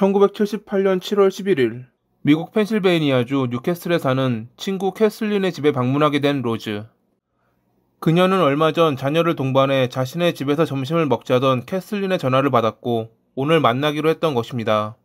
1978년 7월 11일, 미국 펜실베이니아주 뉴캐슬에 사는 친구 캐슬린의 집에 방문하게 된 로즈. 그녀는 얼마 전 자녀를 동반해 자신의 집에서 점심을 먹자던 캐슬린의 전화를 받았고 오늘 만나기로 했던 것입니다.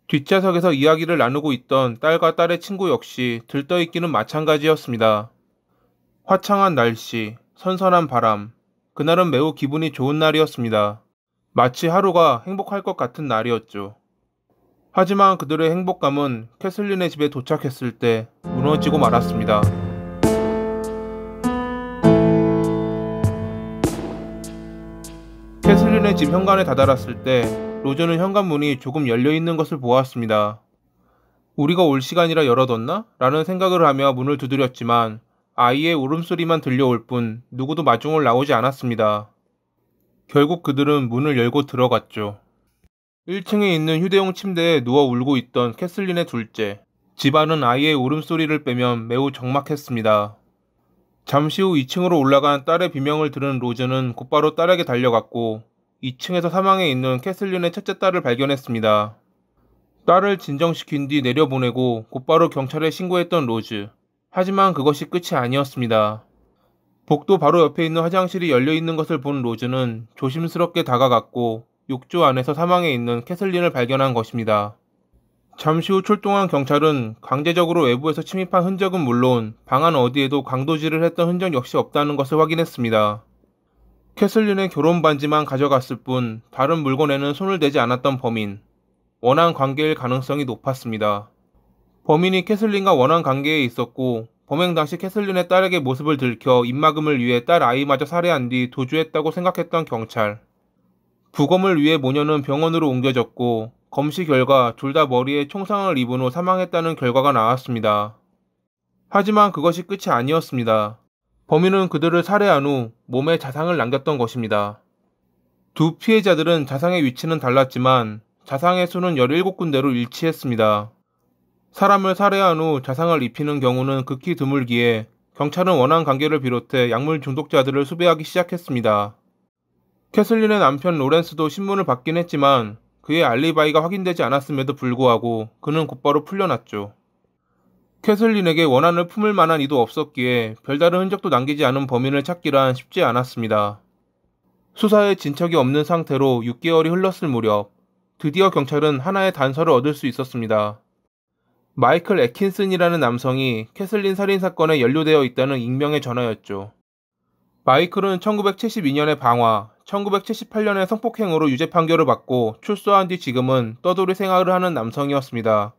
뒷좌석에서 이야기를 나누고 있던 딸과 딸의 친구 역시 들떠있기는 마찬가지였습니다. 화창한 날씨, 선선한 바람, 그날은 매우 기분이 좋은 날이었습니다. 마치 하루가 행복할 것 같은 날이었죠. 하지만 그들의 행복감은 캐슬린의 집에 도착했을 때 무너지고 말았습니다. 캐슬린의 집 현관에 다다랐을 때 로즈는 현관문이 조금 열려있는 것을 보았습니다. 우리가 올 시간이라 열어뒀나? 라는 생각을 하며 문을 두드렸지만 아이의 울음소리만 들려올 뿐 누구도 마중을 나오지 않았습니다. 결국 그들은 문을 열고 들어갔죠. 1층에 있는 휴대용 침대에 누워 울고 있던 캐슬린의 둘째. 집안은 아이의 울음소리를 빼면 매우 적막했습니다. 잠시 후 2층으로 올라간 딸의 비명을 들은 로즈는 곧바로 딸에게 달려갔고 2층에서 사망해 있는 캐슬린의 첫째 딸을 발견했습니다. 딸을 진정시킨 뒤 내려보내고 곧바로 경찰에 신고했던 로즈. 하지만 그것이 끝이 아니었습니다. 복도 바로 옆에 있는 화장실이 열려있는 것을 본 로즈는 조심스럽게 다가갔고 욕조 안에서 사망해 있는 캐슬린을 발견한 것입니다. 잠시 후 출동한 경찰은 강제적으로 외부에서 침입한 흔적은 물론 방 안 어디에도 강도질을 했던 흔적 역시 없다는 것을 확인했습니다. 캐슬린의 결혼 반지만 가져갔을 뿐 다른 물건에는 손을 대지 않았던 범인. 원한 관계일 가능성이 높았습니다. 범인이 캐슬린과 원한 관계에 있었고 범행 당시 캐슬린의 딸에게 모습을 들켜 입막음을 위해 딸 아이마저 살해한 뒤 도주했다고 생각했던 경찰. 부검을 위해 모녀는 병원으로 옮겨졌고 검시 결과 둘 다 머리에 총상을 입은 후 사망했다는 결과가 나왔습니다. 하지만 그것이 끝이 아니었습니다. 범인은 그들을 살해한 후 몸에 자상을 남겼던 것입니다. 두 피해자들은 자상의 위치는 달랐지만 자상의 수는 17군데로 일치했습니다. 사람을 살해한 후 자상을 입히는 경우는 극히 드물기에 경찰은 원한 관계를 비롯해 약물 중독자들을 수배하기 시작했습니다. 캐슬린의 남편 로렌스도 신문을 받긴 했지만 그의 알리바이가 확인되지 않았음에도 불구하고 그는 곧바로 풀려났죠. 캐슬린에게 원한을 품을 만한 이도 없었기에 별다른 흔적도 남기지 않은 범인을 찾기란 쉽지 않았습니다. 수사에 진척이 없는 상태로 6개월이 흘렀을 무렵 드디어 경찰은 하나의 단서를 얻을 수 있었습니다. 마이클 애킨슨이라는 남성이 캐슬린 살인사건에 연루되어 있다는 익명의 전화였죠. 마이클은 1972년에 방화, 1978년에 성폭행으로 유죄 판결을 받고 출소한 뒤 지금은 떠돌이 생활을 하는 남성이었습니다.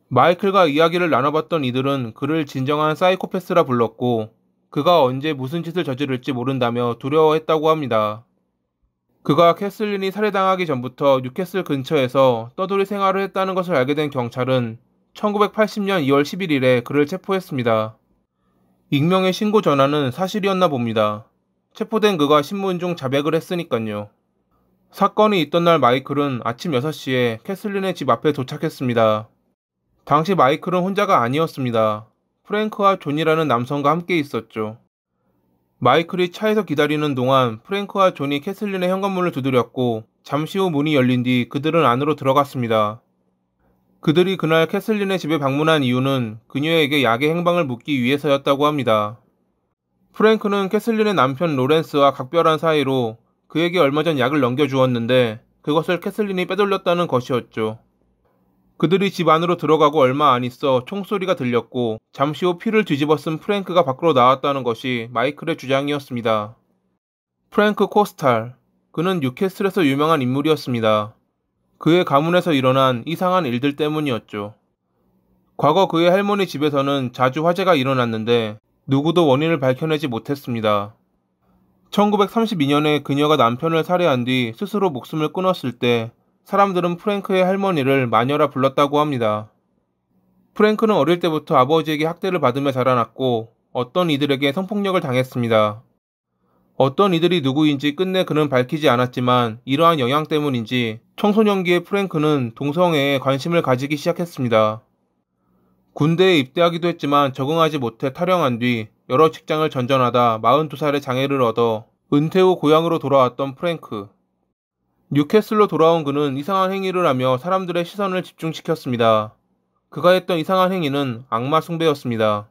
마이클과 이야기를 나눠봤던 이들은 그를 진정한 사이코패스라 불렀고 그가 언제 무슨 짓을 저지를지 모른다며 두려워했다고 합니다. 그가 캐슬린이 살해당하기 전부터 뉴캐슬 근처에서 떠돌이 생활을 했다는 것을 알게 된 경찰은 1980년 2월 11일에 그를 체포했습니다. 익명의 신고 전화는 사실이었나 봅니다. 체포된 그가 신문 중 자백을 했으니깐요. 사건이 있던 날 마이클은 아침 6시에 캐슬린의 집 앞에 도착했습니다. 당시 마이클은 혼자가 아니었습니다. 프랭크와 존이라는 남성과 함께 있었죠. 마이클이 차에서 기다리는 동안 프랭크와 존이 캐슬린의 현관문을 두드렸고 잠시 후 문이 열린 뒤 그들은 안으로 들어갔습니다. 그들이 그날 캐슬린의 집에 방문한 이유는 그녀에게 약의 행방을 묻기 위해서였다고 합니다. 프랭크는 캐슬린의 남편 로렌스와 각별한 사이로 그에게 얼마 전 약을 넘겨주었는데 그것을 캐슬린이 빼돌렸다는 것이었죠. 그들이 집 안으로 들어가고 얼마 안 있어 총소리가 들렸고 잠시 후 피를 뒤집어 쓴 프랭크가 밖으로 나왔다는 것이 마이클의 주장이었습니다. 프랭크 코스탈, 그는 뉴캐슬에서 유명한 인물이었습니다. 그의 가문에서 일어난 이상한 일들 때문이었죠. 과거 그의 할머니 집에서는 자주 화재가 일어났는데 누구도 원인을 밝혀내지 못했습니다. 1932년에 그녀가 남편을 살해한 뒤 스스로 목숨을 끊었을 때 사람들은 프랭크의 할머니를 마녀라 불렀다고 합니다. 프랭크는 어릴 때부터 아버지에게 학대를 받으며 자라났고 어떤 이들에게 성폭력을 당했습니다. 어떤 이들이 누구인지 끝내 그는 밝히지 않았지만 이러한 영향 때문인지 청소년기의 프랭크는 동성애에 관심을 가지기 시작했습니다. 군대에 입대하기도 했지만 적응하지 못해 탈영한 뒤 여러 직장을 전전하다 42살의 장애를 얻어 은퇴 후 고향으로 돌아왔던 프랭크. 뉴캐슬로 돌아온 그는 이상한 행위를 하며 사람들의 시선을 집중시켰습니다. 그가 했던 이상한 행위는 악마 숭배였습니다.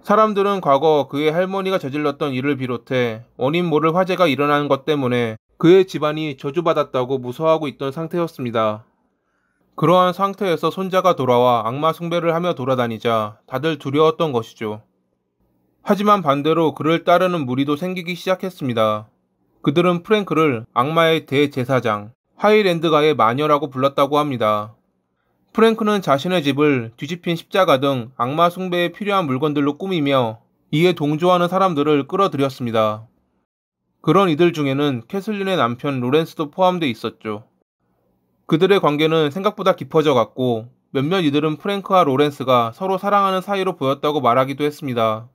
사람들은 과거 그의 할머니가 저질렀던 일을 비롯해 원인 모를 화재가 일어난 것 때문에 그의 집안이 저주받았다고 무서워하고 있던 상태였습니다. 그러한 상태에서 손자가 돌아와 악마 숭배를 하며 돌아다니자 다들 두려웠던 것이죠. 하지만 반대로 그를 따르는 무리도 생기기 시작했습니다. 그들은 프랭크를 악마의 대제사장, 하이랜드가의 마녀라고 불렀다고 합니다. 프랭크는 자신의 집을 뒤집힌 십자가 등 악마 숭배에 필요한 물건들로 꾸미며 이에 동조하는 사람들을 끌어들였습니다. 그런 이들 중에는 캐슬린의 남편 로렌스도 포함돼 있었죠. 그들의 관계는 생각보다 깊어져 갔고 몇몇 이들은 프랭크와 로렌스가 서로 사랑하는 사이로 보였다고 말하기도 했습니다.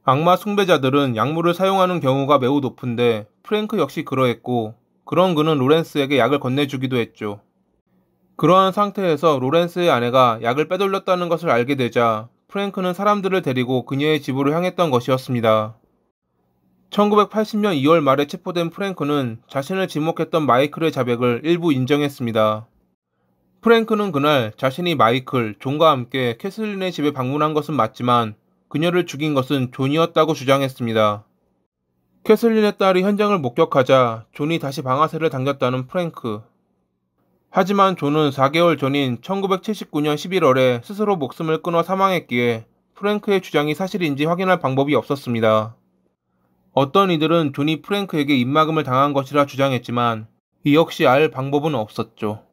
악마 숭배자들은 약물을 사용하는 경우가 매우 높은데 프랭크 역시 그러했고 그런 그는 로렌스에게 약을 건네주기도 했죠. 그러한 상태에서 로렌스의 아내가 약을 빼돌렸다는 것을 알게 되자 프랭크는 사람들을 데리고 그녀의 집으로 향했던 것이었습니다. 1980년 2월 말에 체포된 프랭크는 자신을 지목했던 마이클의 자백을 일부 인정했습니다. 프랭크는 그날 자신이 마이클, 존과 함께 캐슬린의 집에 방문한 것은 맞지만 그녀를 죽인 것은 존이었다고 주장했습니다. 캐슬린의 딸이 현장을 목격하자 존이 다시 방아쇠를 당겼다는 프랭크. 하지만 존은 4개월 전인 1979년 11월에 스스로 목숨을 끊어 사망했기에 프랭크의 주장이 사실인지 확인할 방법이 없었습니다. 어떤 이들은 존이 프랭크에게 입막음을 당한 것이라 주장했지만 이 역시 알 방법은 없었죠.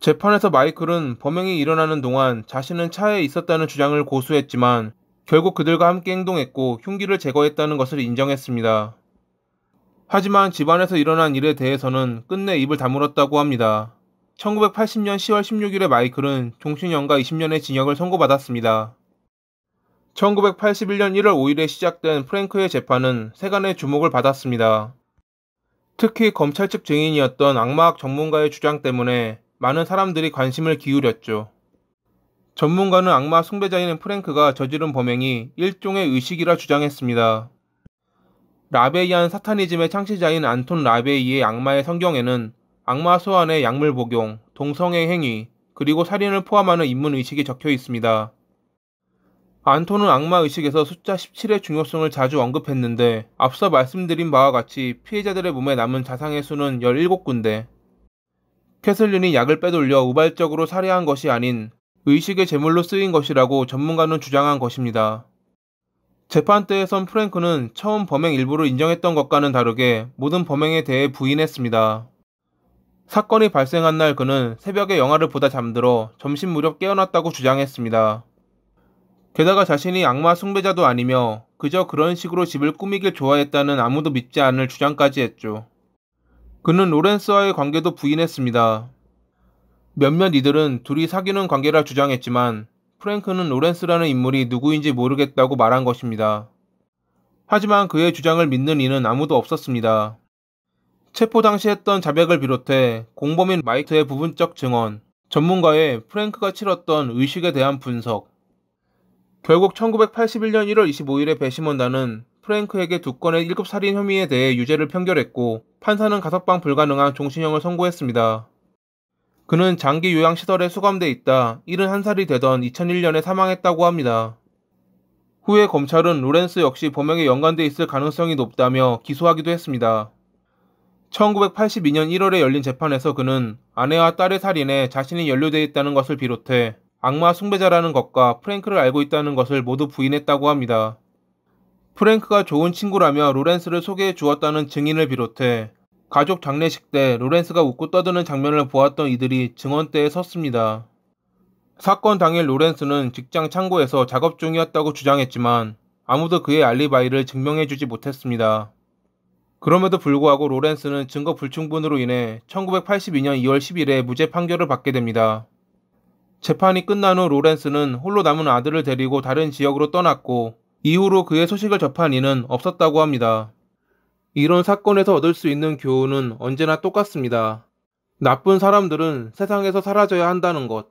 재판에서 마이클은 범행이 일어나는 동안 자신은 차에 있었다는 주장을 고수했지만 결국 그들과 함께 행동했고 흉기를 제거했다는 것을 인정했습니다. 하지만 집안에서 일어난 일에 대해서는 끝내 입을 다물었다고 합니다. 1980년 10월 16일에 마이클은 종신형과 20년의 징역을 선고받았습니다. 1981년 1월 5일에 시작된 프랭크의 재판은 세간의 주목을 받았습니다. 특히 검찰 측 증인이었던 악마학 전문가의 주장 때문에 많은 사람들이 관심을 기울였죠. 전문가는 악마 숭배자인 프랭크가 저지른 범행이 일종의 의식이라 주장했습니다. 라베이안 사타니즘의 창시자인 안톤 라베이의 악마의 성경에는 악마 소환의 약물 복용, 동성애 행위, 그리고 살인을 포함하는 인문의식이 적혀 있습니다. 안톤은 악마의식에서 숫자 17의 중요성을 자주 언급했는데 앞서 말씀드린 바와 같이 피해자들의 몸에 남은 자상의 수는 17군데. 캐슬린이 약을 빼돌려 우발적으로 살해한 것이 아닌 의식의 제물로 쓰인 것이라고 전문가는 주장한 것입니다. 재판 때에선 프랭크는 처음 범행 일부를 인정했던 것과는 다르게 모든 범행에 대해 부인했습니다. 사건이 발생한 날 그는 새벽에 영화를 보다 잠들어 점심 무렵 깨어났다고 주장했습니다. 게다가 자신이 악마 숭배자도 아니며 그저 그런 식으로 집을 꾸미길 좋아했다는 아무도 믿지 않을 주장까지 했죠. 그는 로렌스와의 관계도 부인했습니다. 몇몇 이들은 둘이 사귀는 관계라 주장했지만 프랭크는 로렌스라는 인물이 누구인지 모르겠다고 말한 것입니다. 하지만 그의 주장을 믿는 이는 아무도 없었습니다. 체포 당시 했던 자백을 비롯해 공범인 마이크의 부분적 증언, 전문가의 프랭크가 치렀던 의식에 대한 분석. 결국 1981년 1월 25일에 배심원단은 프랭크에게 2건의 1급 살인 혐의에 대해 유죄를 판결했고 판사는 가석방 불가능한 종신형을 선고했습니다. 그는 장기 요양시설에 수감돼 있다 71살이 되던 2001년에 사망했다고 합니다. 후에 검찰은 로렌스 역시 범행에 연관돼 있을 가능성이 높다며 기소하기도 했습니다. 1982년 1월에 열린 재판에서 그는 아내와 딸의 살인에 자신이 연루돼 있다는 것을 비롯해 악마 숭배자라는 것과 프랭크를 알고 있다는 것을 모두 부인했다고 합니다. 프랭크가 좋은 친구라며 로렌스를 소개해 주었다는 증인을 비롯해 가족 장례식 때 로렌스가 웃고 떠드는 장면을 보았던 이들이 증언대에 섰습니다. 사건 당일 로렌스는 직장 창고에서 작업 중이었다고 주장했지만 아무도 그의 알리바이를 증명해주지 못했습니다. 그럼에도 불구하고 로렌스는 증거 불충분으로 인해 1982년 2월 10일에 무죄 판결을 받게 됩니다. 재판이 끝난 후 로렌스는 홀로 남은 아들을 데리고 다른 지역으로 떠났고 이후로 그의 소식을 접한 이는 없었다고 합니다. 이런 사건에서 얻을 수 있는 교훈은 언제나 똑같습니다. 나쁜 사람들은 세상에서 사라져야 한다는 것.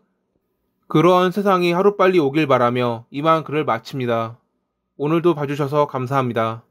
그러한 세상이 하루빨리 오길 바라며 이만 글을 마칩니다. 오늘도 봐주셔서 감사합니다.